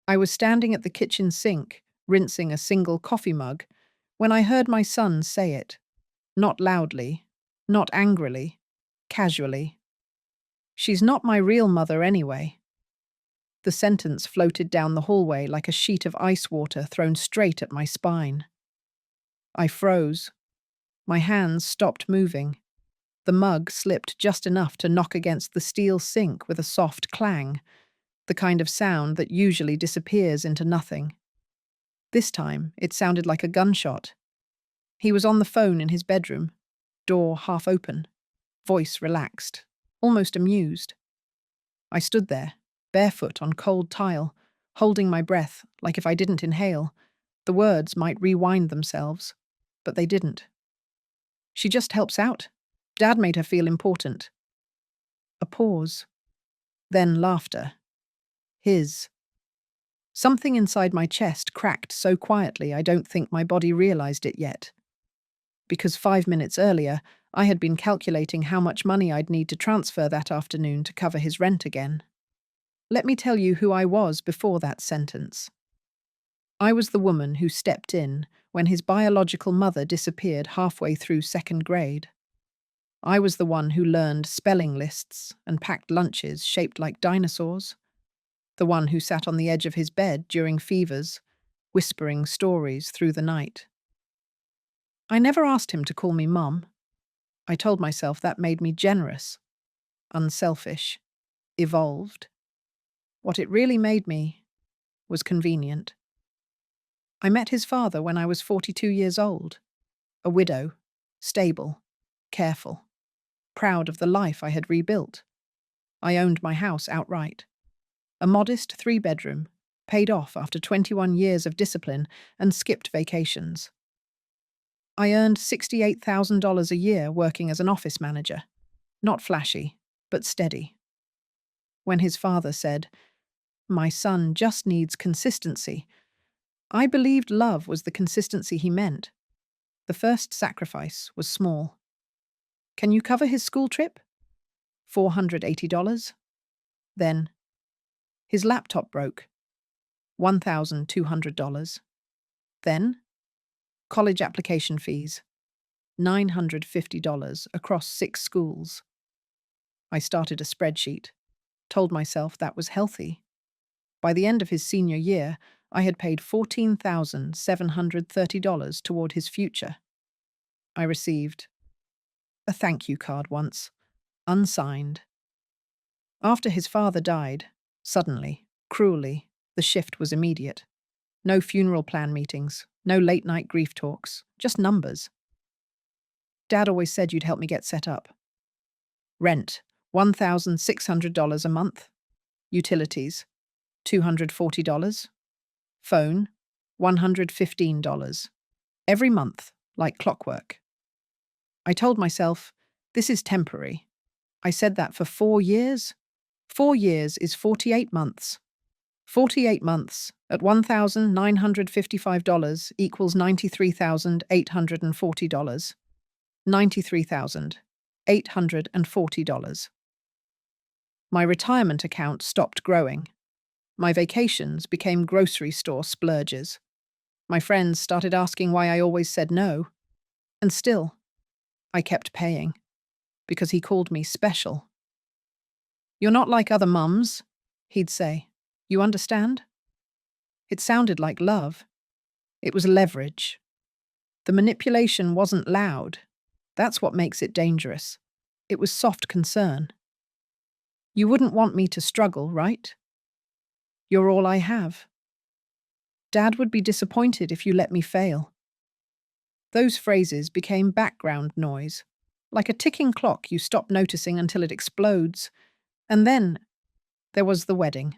I was standing at the kitchen sink, rinsing a single coffee mug, when I heard my son say it. Not loudly, not angrily, casually. "She's not my real mother anyway." The sentence floated down the hallway like a sheet of ice water thrown straight at my spine. I froze. My hands stopped moving. The mug slipped just enough to knock against the steel sink with a soft clang, the kind of sound that usually disappears into nothing. This time, it sounded like a gunshot. He was on the phone in his bedroom, door half open, voice relaxed, almost amused. I stood there, barefoot on cold tile, holding my breath like if I didn't inhale, the words might rewind themselves, but they didn't. "She just helps out. Dad made her feel important." A pause. Then laughter. His. Something inside my chest cracked so quietly I don't think my body realized it yet. Because 5 minutes earlier, I had been calculating how much money I'd need to transfer that afternoon to cover his rent again. Let me tell you who I was before that sentence. I was the woman who stepped in when his biological mother disappeared halfway through second grade. I was the one who learned spelling lists and packed lunches shaped like dinosaurs. The one who sat on the edge of his bed during fevers, whispering stories through the night. I never asked him to call me Mum. I told myself that made me generous, unselfish, evolved. What it really made me was convenient. I met his father when I was 42 years old, a widow, stable, careful, proud of the life I had rebuilt. I owned my house outright. A modest 3-bedroom, paid off after 21 years of discipline and skipped vacations. I earned $68,000 a year working as an office manager. Not flashy, but steady. When his father said, "My son just needs consistency," I believed love was the consistency he meant. The first sacrifice was small. "Can you cover his school trip?" $480. Then, his laptop broke. $1,200. Then, college application fees. $950 across 6 schools. I started a spreadsheet, told myself that was healthy. By the end of his senior year, I had paid $14,730 toward his future. I received a thank you card once, unsigned. After his father died, suddenly, cruelly, the shift was immediate. No funeral plan meetings, no late-night grief talks, just numbers. Dad always said you'd help me get set up. Rent, $1,600 a month. Utilities, $240. Phone, $115. Every month, like clockwork. I told myself, this is temporary. I said that for 4 years. 4 years is 48 months. 48 months at $1,955 equals $93,840. $93,840. My retirement account stopped growing. My vacations became grocery store splurges. My friends started asking why I always said no. And still, I kept paying, because he called me special. "You're not like other mums," he'd say. "You understand?" It sounded like love. It was leverage. The manipulation wasn't loud. That's what makes it dangerous. It was soft concern. "You wouldn't want me to struggle, right? You're all I have. Dad would be disappointed if you let me fail." Those phrases became background noise, like a ticking clock you stop noticing until it explodes. And then there was the wedding.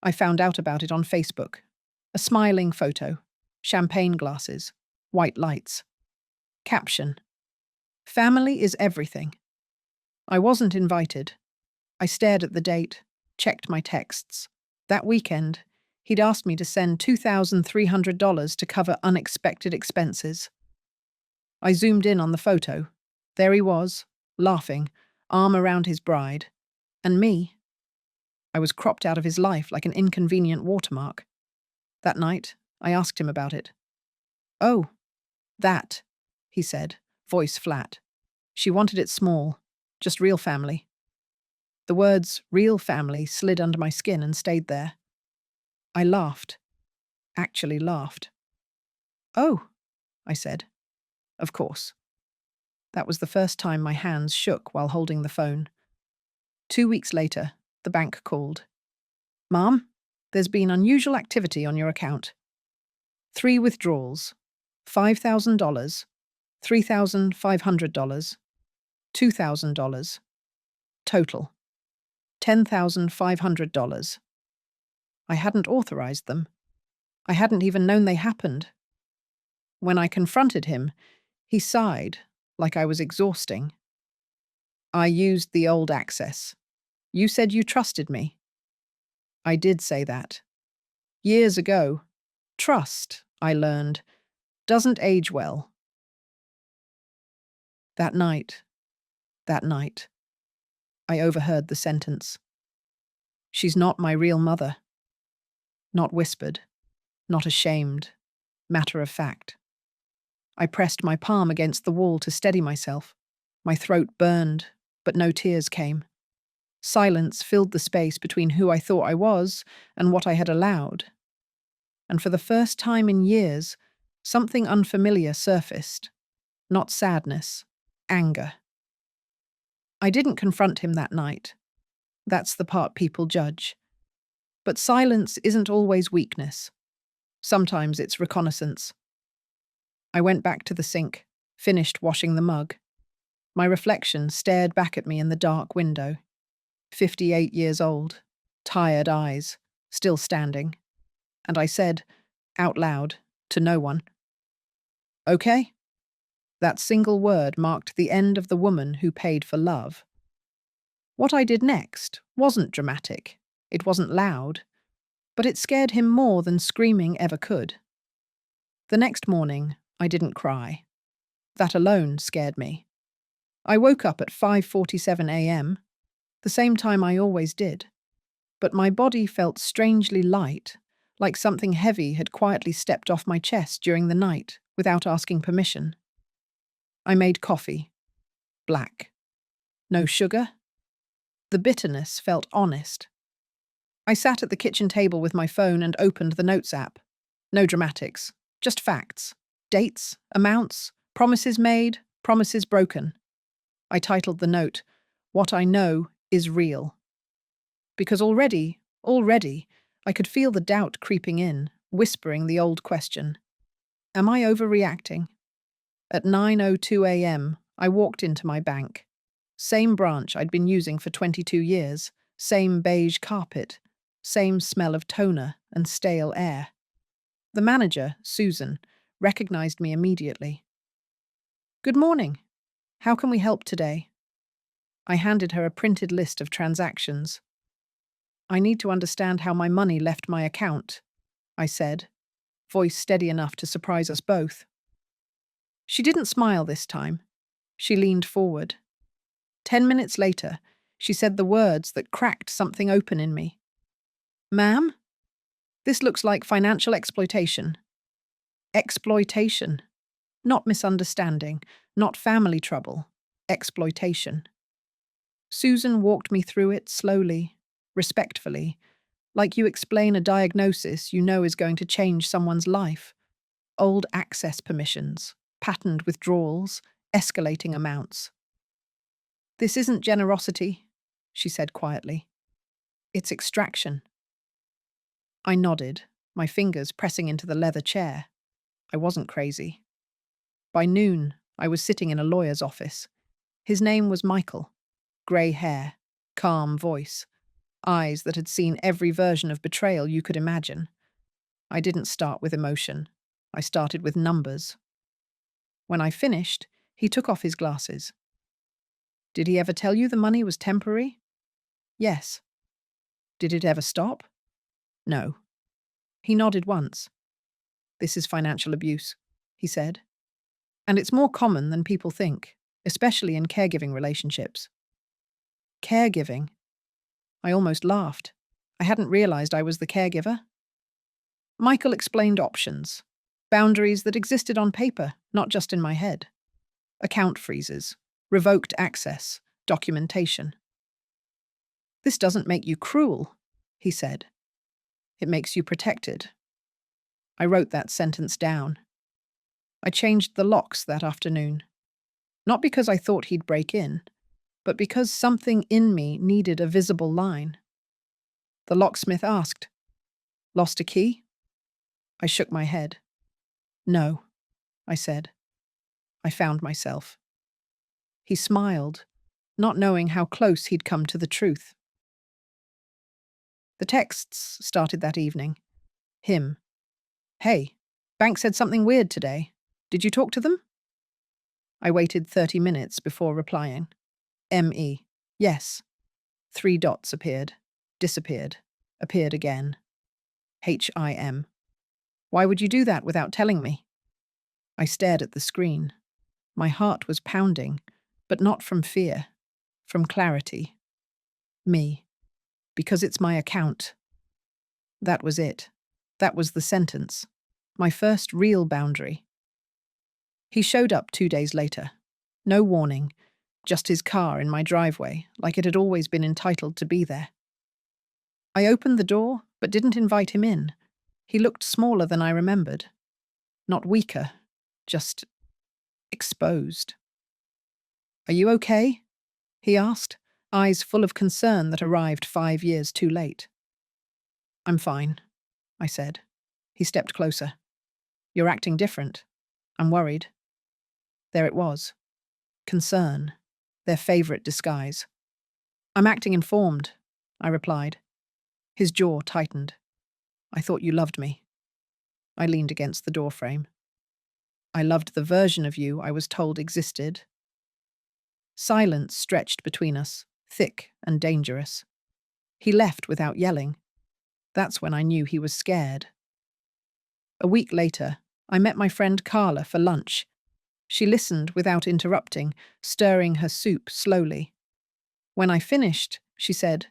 I found out about it on Facebook. A smiling photo, champagne glasses, white lights. Caption: "Family is everything." I wasn't invited. I stared at the date, checked my texts. That weekend, he'd asked me to send $2,300 to cover unexpected expenses. I zoomed in on the photo. There he was, laughing, arm around his bride. And me? I was cropped out of his life like an inconvenient watermark. That night, I asked him about it. "Oh, that," he said, voice flat. "She wanted it small, just real family." The words real family slid under my skin and stayed there. I laughed, actually laughed. "Oh," I said. "Of course." That was the first time my hands shook while holding the phone. 2 weeks later, the bank called. "Mom, there's been unusual activity on your account. 3 withdrawals, $5,000, $3,500, $2,000. Total, $10,500. I hadn't authorized them. I hadn't even known they happened. When I confronted him, he sighed, like I was exhausting. "I used the old access. You said you trusted me." I did say that. Years ago. Trust, I learned, doesn't age well. That night, I overheard the sentence. "She's not my real mother." Not whispered, not ashamed, matter of fact. I pressed my palm against the wall to steady myself. My throat burned, but no tears came. Silence filled the space between who I thought I was and what I had allowed. And for the first time in years, something unfamiliar surfaced. Not sadness, anger. I didn't confront him that night. That's the part people judge. But silence isn't always weakness. Sometimes it's reconnaissance. I went back to the sink, finished washing the mug. My reflection stared back at me in the dark window. 58 years old, tired eyes, still standing. And I said, out loud, to no one, "Okay?" That single word marked the end of the woman who paid for love. What I did next wasn't dramatic. It wasn't loud. But it scared him more than screaming ever could. The next morning, I didn't cry. That alone scared me. I woke up at 5:47 a.m., the same time I always did. But my body felt strangely light, like something heavy had quietly stepped off my chest during the night without asking permission. I made coffee. Black. No sugar. The bitterness felt honest. I sat at the kitchen table with my phone and opened the Notes app. No dramatics, just facts. Dates, amounts, promises made, promises broken. I titled the note, "What I Know is Real." Because already, I could feel the doubt creeping in, whispering the old question. Am I overreacting? At 9:02 a.m., I walked into my bank. Same branch I'd been using for 22 years, same beige carpet, same smell of toner and stale air. The manager, Susan, recognized me immediately. "Good morning. How can we help today?" I handed her a printed list of transactions. "I need to understand how my money left my account," I said, voice steady enough to surprise us both. She didn't smile this time. She leaned forward. 10 minutes later, she said the words that cracked something open in me. "Ma'am? This looks like financial exploitation." Exploitation. Not misunderstanding, not family trouble. Exploitation. Susan walked me through it slowly, respectfully, like you explain a diagnosis you know is going to change someone's life. Old access permissions, patterned withdrawals, escalating amounts. "This isn't generosity," she said quietly. "It's extraction." I nodded, my fingers pressing into the leather chair. I wasn't crazy. By noon, I was sitting in a lawyer's office. His name was Michael. Grey hair, calm voice, eyes that had seen every version of betrayal you could imagine. I didn't start with emotion. I started with numbers. When I finished, he took off his glasses. "Did he ever tell you the money was temporary?" "Yes." "Did it ever stop?" "No." He nodded once. "This is financial abuse," he said. "And it's more common than people think, especially in caregiving relationships." Caregiving? I almost laughed. I hadn't realized I was the caregiver. Michael explained options, boundaries that existed on paper, not just in my head. Account freezes, revoked access, documentation. This doesn't make you cruel, he said. It makes you protected. I wrote that sentence down. I changed the locks that afternoon. Not because I thought he'd break in, but because something in me needed a visible line. The locksmith asked, "Lost a key?" I shook my head. "No," I said. I found myself. He smiled, not knowing how close he'd come to the truth. The texts started that evening. Him. "Hey, bank said something weird today. Did you talk to them?" I waited 30 minutes before replying. M.E. Yes. 3 dots appeared, disappeared, appeared again. H.I.M. Why would you do that without telling me? I stared at the screen. My heart was pounding, but not from fear, from clarity. Me. Because it's my account. That was it. That was the sentence. My first real boundary. He showed up 2 days later. No warning, just his car in my driveway, like it had always been entitled to be there. I opened the door, but didn't invite him in. He looked smaller than I remembered. Not weaker, just exposed. "Are you okay?" he asked, eyes full of concern that arrived 5 years too late. "I'm fine," I said. He stepped closer. "You're acting different. I'm worried." There it was. Concern. Their favorite disguise. "I'm acting informed," I replied. His jaw tightened. "I thought you loved me." I leaned against the doorframe. "I loved the version of you I was told existed." Silence stretched between us, thick and dangerous. He left without yelling. That's when I knew he was scared. A week later, I met my friend Carla for lunch. She listened without interrupting, stirring her soup slowly. When I finished, she said,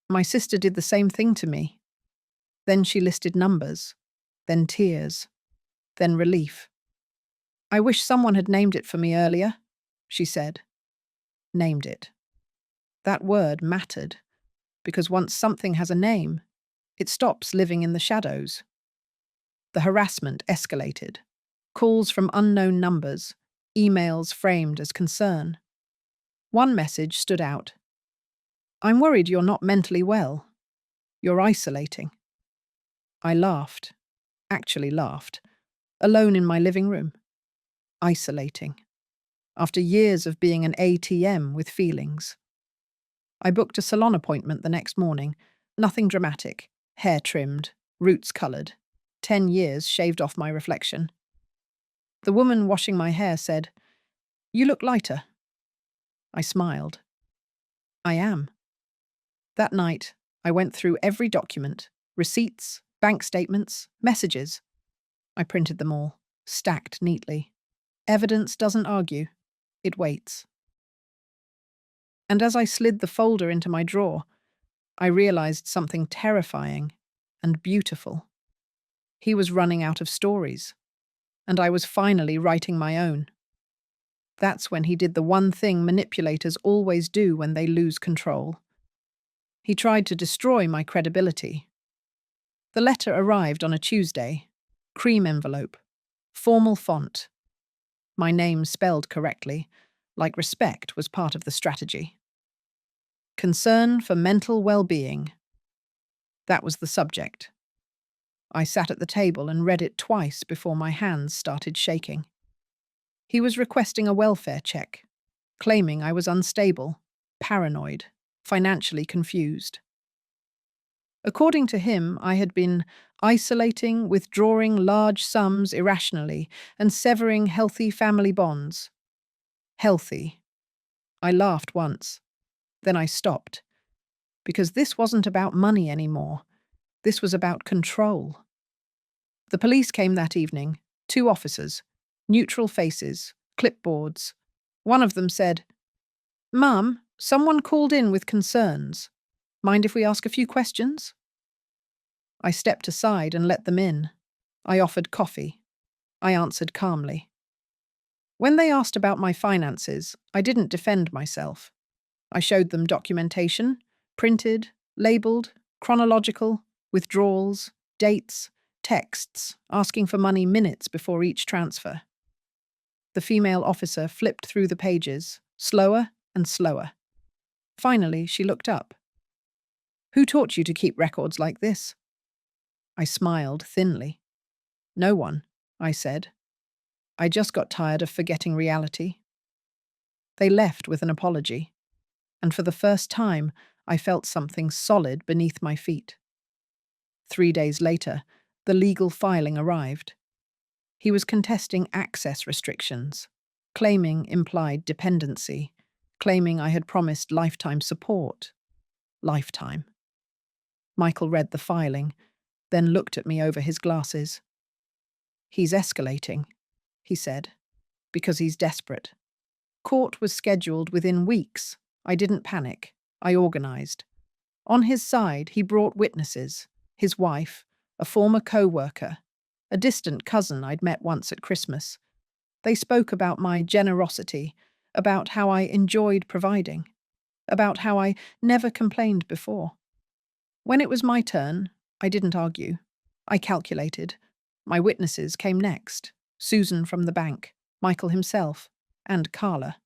"My sister did the same thing to me." Then she listed numbers, then tears, then relief. "I wish someone had named it for me earlier," she said. Named it. That word mattered, because once something has a name, it stops living in the shadows. The harassment escalated. Calls from unknown numbers, emails framed as concern. One message stood out. "I'm worried you're not mentally well. You're isolating." I laughed, actually laughed, alone in my living room. Isolating. After years of being an ATM with feelings. I booked a salon appointment the next morning. Nothing dramatic. Hair trimmed, roots coloured. 10 years shaved off my reflection. The woman washing my hair said, "You look lighter." I smiled. I am. That night, I went through every document, receipts, bank statements, messages. I printed them all, stacked neatly. Evidence doesn't argue. It waits. And as I slid the folder into my drawer, I realized something terrifying and beautiful. He was running out of stories, and I was finally writing my own. That's when he did the one thing manipulators always do when they lose control. He tried to destroy my credibility. The letter arrived on a Tuesday, cream envelope, formal font. My name spelled correctly, like respect was part of the strategy. Concern for mental well-being. That was the subject. I sat at the table and read it twice before my hands started shaking. He was requesting a welfare check, claiming I was unstable, paranoid, financially confused. According to him, I had been isolating, withdrawing large sums irrationally, and severing healthy family bonds. Healthy. I laughed once. Then I stopped. Because this wasn't about money anymore. This was about control. The police came that evening, 2 officers, neutral faces, clipboards. One of them said, "Mum, someone called in with concerns." Mind if we ask a few questions? I stepped aside and let them in. I offered coffee. I answered calmly. When they asked about my finances, I didn't defend myself. I showed them documentation, printed, labelled, chronological, withdrawals, dates, texts, asking for money minutes before each transfer. The female officer flipped through the pages, slower and slower. Finally, she looked up. "Who taught you to keep records like this?" I smiled thinly. "No one," I said. "I just got tired of forgetting reality." They left with an apology, and for the first time, I felt something solid beneath my feet. 3 days later, the legal filing arrived. He was contesting access restrictions, claiming implied dependency, claiming I had promised lifetime support. Lifetime. Michael read the filing, then looked at me over his glasses. "He's escalating," he said, "because he's desperate." Court was scheduled within weeks. I didn't panic. I organized. On his side, he brought witnesses, his wife, a former co-worker, a distant cousin I'd met once at Christmas. They spoke about my generosity, about how I enjoyed providing, about how I never complained before. When it was my turn, I didn't argue. I calculated. My witnesses came next: Susan from the bank, Michael himself, and Carla.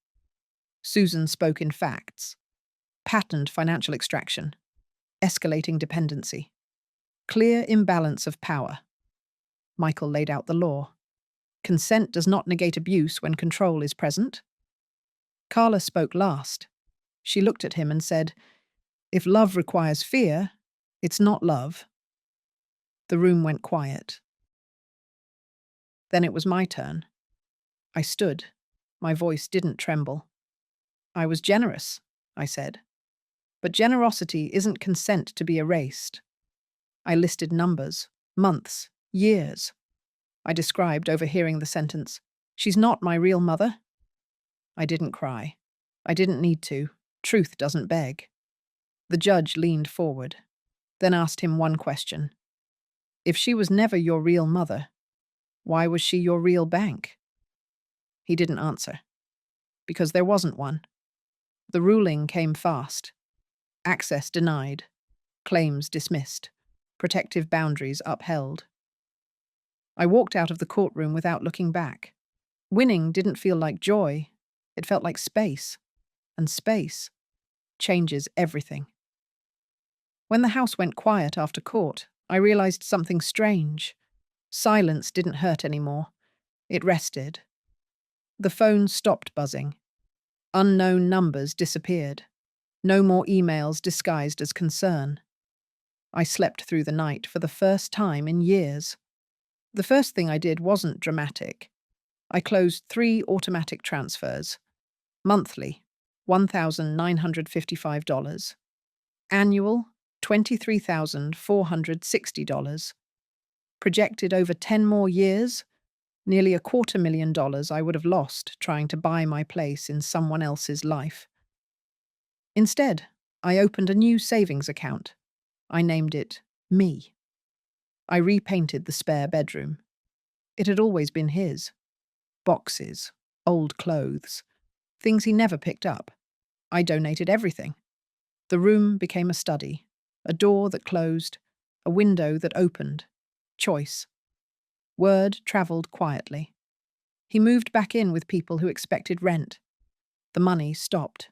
Susan spoke in facts. Patterned financial extraction. Escalating dependency. Clear imbalance of power. Michael laid out the law. Consent does not negate abuse when control is present. Carla spoke last. She looked at him and said, "If love requires fear, it's not love." The room went quiet. Then it was my turn. I stood. My voice didn't tremble. "I was generous," I said. "But generosity isn't consent to be erased." I listed numbers, months, years. I described, overhearing the sentence, "She's not my real mother." I didn't cry. I didn't need to. Truth doesn't beg. The judge leaned forward, then asked him one question. "If she was never your real mother, why was she your real bank?" He didn't answer. Because there wasn't one. The ruling came fast. Access denied. Claims dismissed. Protective boundaries upheld. I walked out of the courtroom without looking back. Winning didn't feel like joy. It felt like space. And space changes everything. When the house went quiet after court, I realized something strange. Silence didn't hurt anymore. It rested. The phone stopped buzzing. Unknown numbers disappeared. No more emails disguised as concern. I slept through the night for the first time in years. The first thing I did wasn't dramatic. I closed 3 automatic transfers. Monthly, $1,955. Annual, $23,460. Projected over 10 more years, nearly $250,000 I would have lost trying to buy my place in someone else's life. Instead, I opened a new savings account. I named it Me. I repainted the spare bedroom. It had always been his. Boxes, old clothes, things he never picked up. I donated everything. The room became a study, a door that closed, a window that opened. Choice. Word travelled quietly. He moved back in with people who expected rent. The money stopped.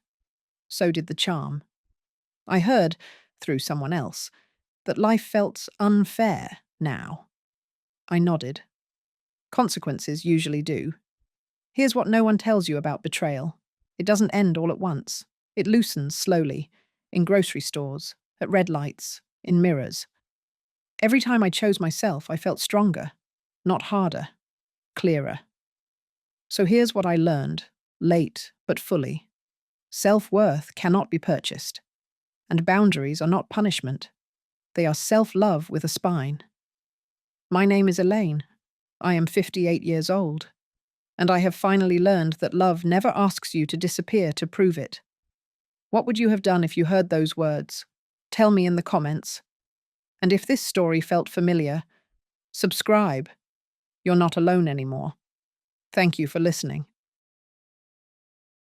So did the charm. I heard, through someone else, that life felt unfair now. I nodded. Consequences usually do. Here's what no one tells you about betrayal. It doesn't end all at once. It loosens slowly, in grocery stores, at red lights, in mirrors. Every time I chose myself, I felt stronger, not harder, clearer. So here's what I learned, late but fully. Self-worth cannot be purchased, and boundaries are not punishment. They are self-love with a spine. My name is Elaine. I am 58 years old, and I have finally learned that love never asks you to disappear to prove it. What would you have done if you heard those words? Tell me in the comments. And if this story felt familiar, subscribe. You're not alone anymore. Thank you for listening.